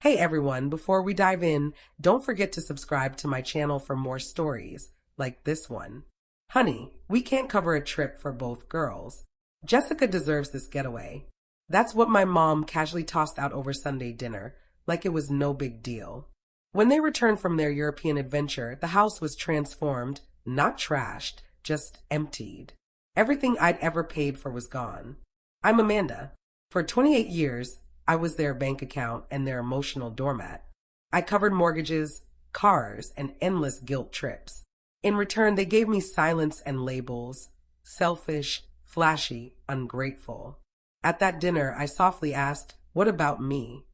Hey everyone, before we dive in, don't forget to subscribe to my channel for more stories, like this one. Honey, we can't cover a trip for both girls. Jessica deserves this getaway. That's what my mom casually tossed out over Sunday dinner, like it was no big deal. When they returned from their European adventure, the house was transformed, not trashed, just emptied. Everything I'd ever paid for was gone. I'm Amanda. For 28 years, I was their bank account and their emotional doormat. I covered mortgages, cars, and endless guilt trips. In return, they gave me silence and labels: selfish, flashy, ungrateful. At that dinner, I softly asked, "What about me?"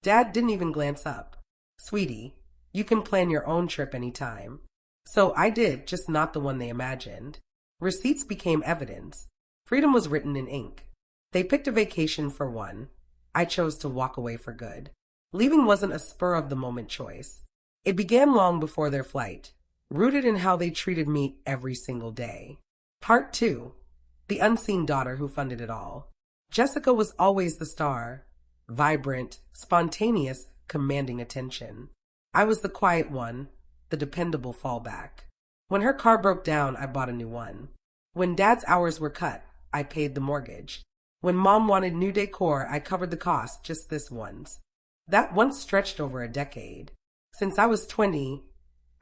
Dad didn't even glance up. "Sweetie, you can plan your own trip anytime." So I did, just not the one they imagined. Receipts became evidence. Freedom was written in ink. They picked a vacation for one. I chose to walk away for good. Leaving wasn't a spur-of-the-moment choice. It began long before their flight, rooted in how they treated me every single day. Part 2. The unseen daughter who funded it all. Jessica was always the star, vibrant, spontaneous, commanding attention. I was the quiet one, the dependable fallback. When her car broke down, I bought a new one. When Dad's hours were cut, I paid the mortgage. When Mom wanted new decor, I covered the cost just this once. That once stretched over a decade. Since I was 20,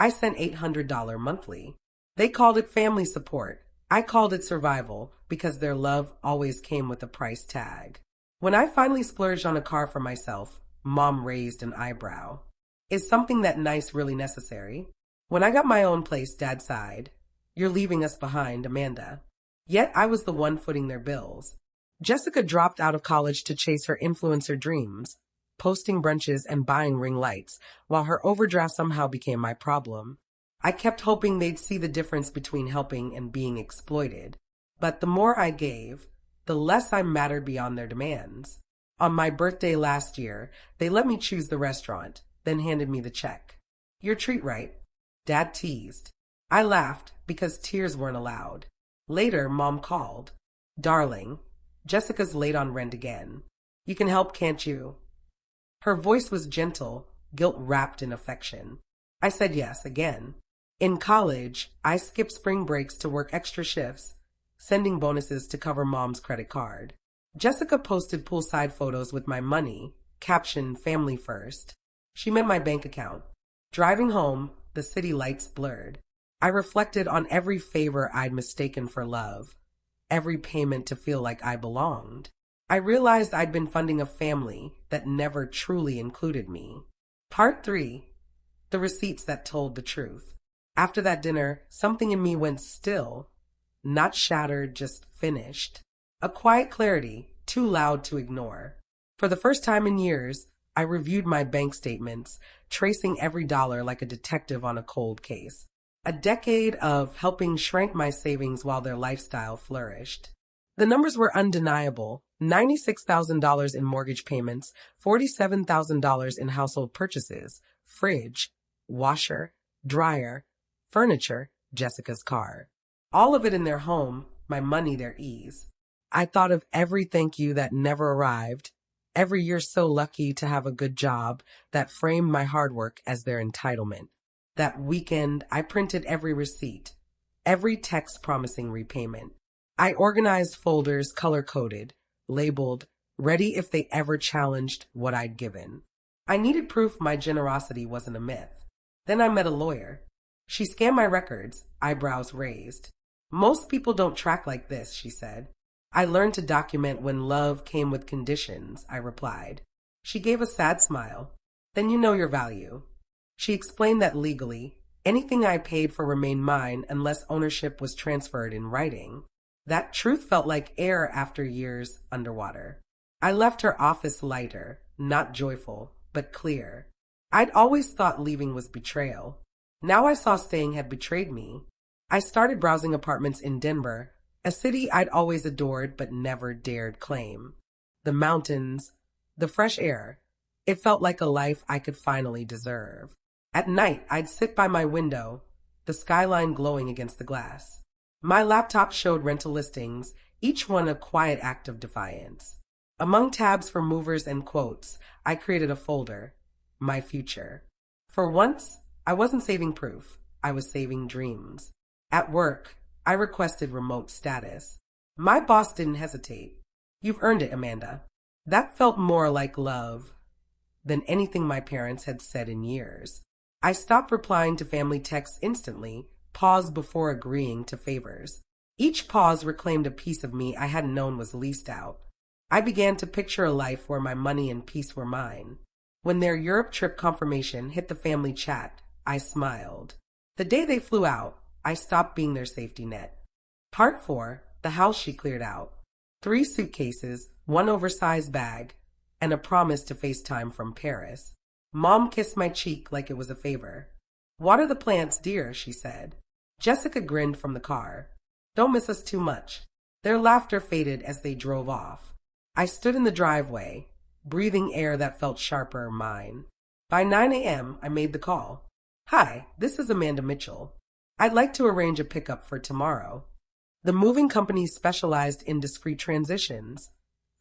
I sent $800 monthly. They called it family support. I called it survival because their love always came with a price tag. When I finally splurged on a car for myself, Mom raised an eyebrow. "Is something that nice really necessary?" When I got my own place, Dad sighed. "You're leaving us behind, Amanda." Yet I was the one footing their bills. Jessica dropped out of college to chase her influencer dreams, posting brunches and buying ring lights, while her overdraft somehow became my problem. I kept hoping they'd see the difference between helping and being exploited. But the more I gave, the less I mattered beyond their demands. On my birthday last year, they let me choose the restaurant, then handed me the check. "Your treat, right?" Dad teased. I laughed because tears weren't allowed. Later, Mom called. "Darling, Jessica's late on rent again. You can help, can't you?" Her voice was gentle, guilt wrapped in affection. I said yes again. In college, I skipped spring breaks to work extra shifts, sending bonuses to cover Mom's credit card. Jessica posted poolside photos with my money, captioned "Family First." She meant my bank account. Driving home, the city lights blurred. I reflected on every favor I'd mistaken for love, every payment to feel like I belonged. I realized I'd been funding a family that never truly included me. Part 3. The receipts that told the truth. After that dinner, something in me went still. Not shattered, just finished. A quiet clarity, too loud to ignore. For the first time in years, I reviewed my bank statements, tracing every dollar like a detective on a cold case. A decade of helping shrank my savings while their lifestyle flourished. The numbers were undeniable: $96,000 in mortgage payments, $47,000 in household purchases, fridge, washer, dryer, furniture, Jessica's car. All of it in their home, my money their ease. I thought of every thank you that never arrived, every "you're so lucky to have a good job" that framed my hard work as their entitlement. That weekend, I printed every receipt, every text promising repayment. I organized folders color-coded, labeled, ready if they ever challenged what I'd given. I needed proof my generosity wasn't a myth. Then I met a lawyer. She scanned my records, eyebrows raised. "Most people don't track like this," she said. "I learned to document when love came with conditions," I replied. She gave a sad smile. "Then you know your value." She explained that legally, anything I paid for remained mine unless ownership was transferred in writing. That truth felt like air after years underwater. I left her office lighter, not joyful, but clear. I'd always thought leaving was betrayal. Now I saw staying had betrayed me. I started browsing apartments in Denver, a city I'd always adored but never dared claim. The mountains, the fresh air, it felt like a life I could finally deserve. At night, I'd sit by my window, the skyline glowing against the glass. My laptop showed rental listings, each one a quiet act of defiance. Among tabs for movers and quotes, I created a folder, My Future. For once, I wasn't saving proof, I was saving dreams. At work, I requested remote status. My boss didn't hesitate. You've earned it, Amanda. That felt more like love than anything my parents had said in years. I stopped replying to family texts instantly, paused before agreeing to favors. Each pause reclaimed a piece of me I hadn't known was leased out. I began to picture a life where my money and peace were mine. When their Europe trip confirmation hit the family chat, I smiled. The day they flew out, I stopped being their safety net. Part 4, the house she cleared out. 3 suitcases, 1 oversized bag, and a promise to FaceTime from Paris. Mom kissed my cheek like it was a favor. Water the plants, dear, she said. Jessica grinned from the car. Don't miss us too much. Their laughter faded as they drove off. I stood in the driveway, breathing air that felt sharper mine. By 9 a.m., I made the call. Hi, this is Amanda Mitchell. I'd like to arrange a pickup for tomorrow. The moving company specialized in discrete transitions,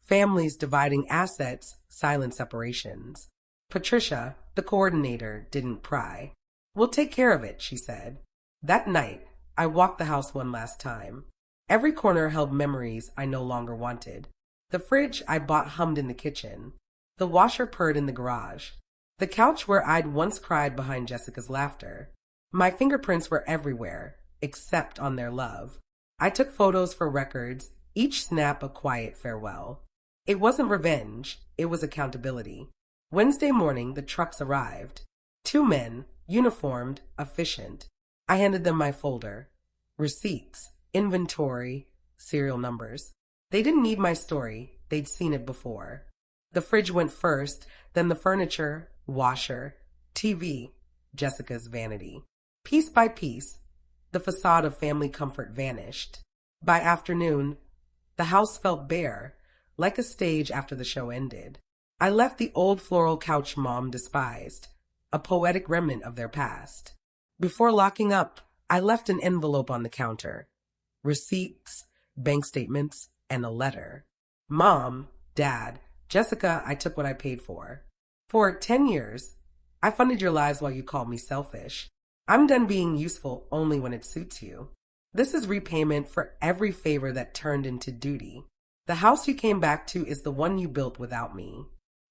families dividing assets, silent separations. Patricia, the coordinator, didn't pry. We'll take care of it, she said. That night, I walked the house one last time. Every corner held memories I no longer wanted. The fridge I bought hummed in the kitchen. The washer purred in the garage. The couch where I'd once cried behind Jessica's laughter. My fingerprints were everywhere, except on their love. I took photos for records, each snap a quiet farewell. It wasn't revenge, it was accountability. Wednesday morning, the trucks arrived. 2 men, uniformed, efficient. I handed them my folder. Receipts, inventory, serial numbers. They didn't need my story, they'd seen it before. The fridge went first, then the furniture, washer, TV, Jessica's vanity. Piece by piece, the facade of family comfort vanished. By afternoon, the house felt bare, like a stage after the show ended. I left the old floral couch Mom despised, a poetic remnant of their past. Before locking up, I left an envelope on the counter. Receipts, bank statements, and a letter. Mom, Dad, Jessica, I took what I paid for. For 10 years, I funded your lives while you called me selfish. I'm done being useful only when it suits you. This is repayment for every favor that turned into duty. The house you came back to is the one you built without me.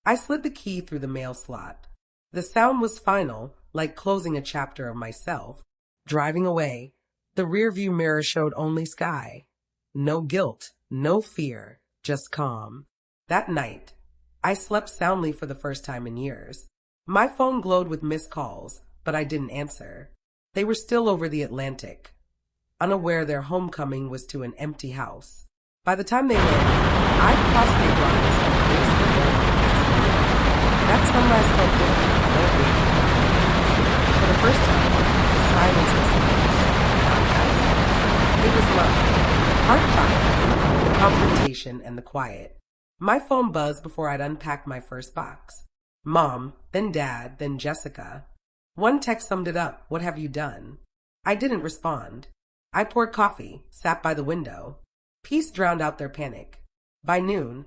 I slid the key through the mail slot. The sound was final, like closing a chapter of myself. Driving away, the rearview mirror showed only sky. No guilt, no fear, just calm. That night, I slept soundly for the first time in years. My phone glowed with missed calls, but I didn't answer. They were still over the Atlantic, unaware their homecoming was to an empty house. By the time they landed, I'd crossed state lines and faced the world of Castle. That sunrise felt different, no waiting. For the first time, the silence was peace, not absence. It was love. Part 5, the confrontation and the quiet. My phone buzzed before I'd unpacked my first box. Mom, then Dad, then Jessica. One text summed it up. What have you done? I didn't respond. I poured coffee, sat by the window. Peace drowned out their panic. By noon,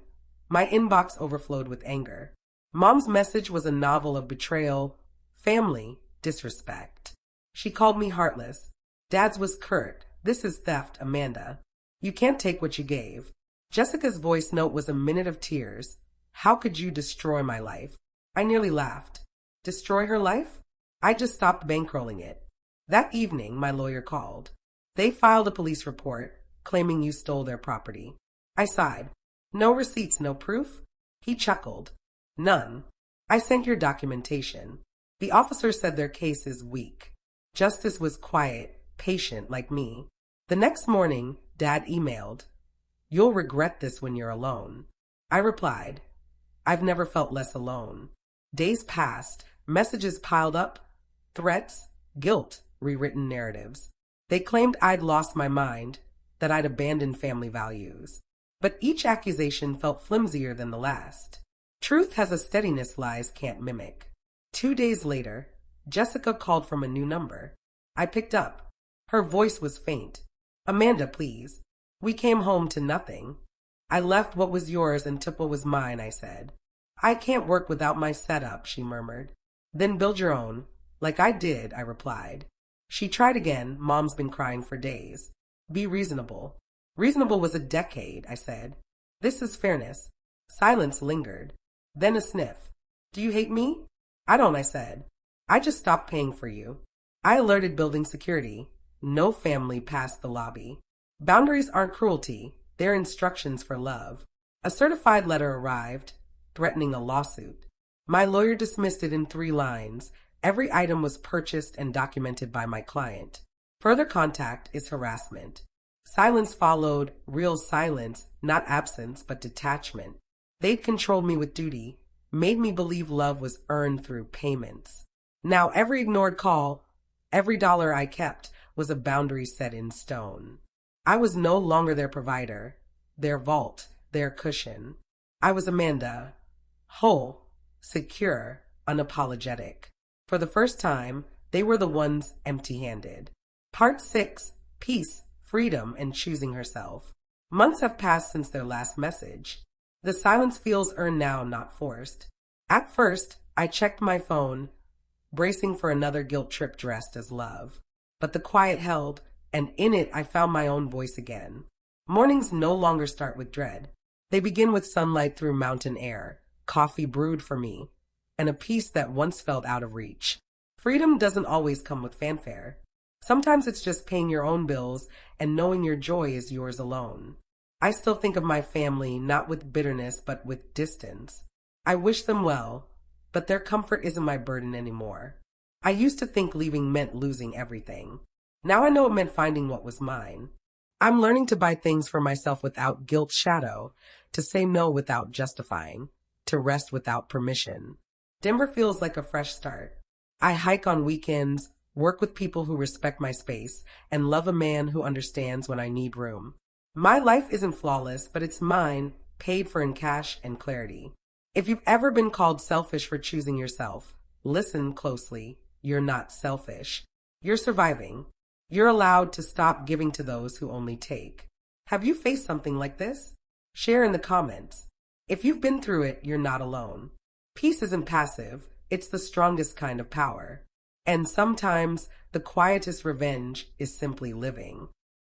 my inbox overflowed with anger. Mom's message was a novel of betrayal, family, disrespect. She called me heartless. Dad's was curt. This is theft, Amanda. You can't take what you gave. Jessica's voice note was a minute of tears. How could you destroy my life? I nearly laughed. Destroy her life? I just stopped bankrolling it. That evening, my lawyer called. They filed a police report, claiming you stole their property. I sighed. No receipts, no proof? He chuckled. None. I sent your documentation. The officer said their case is weak. Justice was quiet, patient like me. The next morning, Dad emailed. You'll regret this when you're alone. I replied. I've never felt less alone. Days passed, messages piled up, threats, guilt, rewritten narratives. They claimed I'd lost my mind, that I'd abandoned family values. But each accusation felt flimsier than the last. Truth has a steadiness lies can't mimic. 2 days later, Jessica called from a new number. I picked up. Her voice was faint. Amanda, please. We came home to nothing. I left what was yours and took what was mine, I said. I can't work without my setup, she murmured. Then build your own. Like I did, I replied. She tried again. Mom's been crying for days. Be reasonable. Reasonable was a decade, I said. This is fairness. Silence lingered. Then a sniff. Do you hate me? I don't, I said. I just stopped paying for you. I alerted building security. No family past the lobby. Boundaries aren't cruelty. They're instructions for love. A certified letter arrived, threatening a lawsuit. My lawyer dismissed it in 3 lines. Every item was purchased and documented by my client. Further contact is harassment. Silence followed, real silence, not absence, but detachment. They'd controlled me with duty, made me believe love was earned through payments. Now every ignored call, every dollar I kept, was a boundary set in stone. I was no longer their provider, their vault, their cushion. I was Amanda, whole, secure, unapologetic. For the first time, they were the ones empty-handed. Part 6. Peace, freedom, and choosing herself. Months have passed since their last message. The silence feels earned now, not forced. At first, I checked my phone, bracing for another guilt trip dressed as love. But the quiet held, and in it I found my own voice again. Mornings no longer start with dread. They begin with sunlight through mountain air, coffee brewed for me, and a peace that once felt out of reach. Freedom doesn't always come with fanfare. Sometimes it's just paying your own bills and knowing your joy is yours alone. I still think of my family not with bitterness but with distance. I wish them well, but their comfort isn't my burden anymore. I used to think leaving meant losing everything. Now I know it meant finding what was mine. I'm learning to buy things for myself without guilt shadow, to say no without justifying, to rest without permission. Denver feels like a fresh start. I hike on weekends, work with people who respect my space, and love a man who understands when I need room. My life isn't flawless, but it's mine, paid for in cash and clarity. If you've ever been called selfish for choosing yourself, listen closely. You're not selfish. You're surviving. You're allowed to stop giving to those who only take. Have you faced something like this? Share in the comments. If you've been through it, you're not alone. Peace isn't passive. It's the strongest kind of power. And sometimes the quietest revenge is simply living.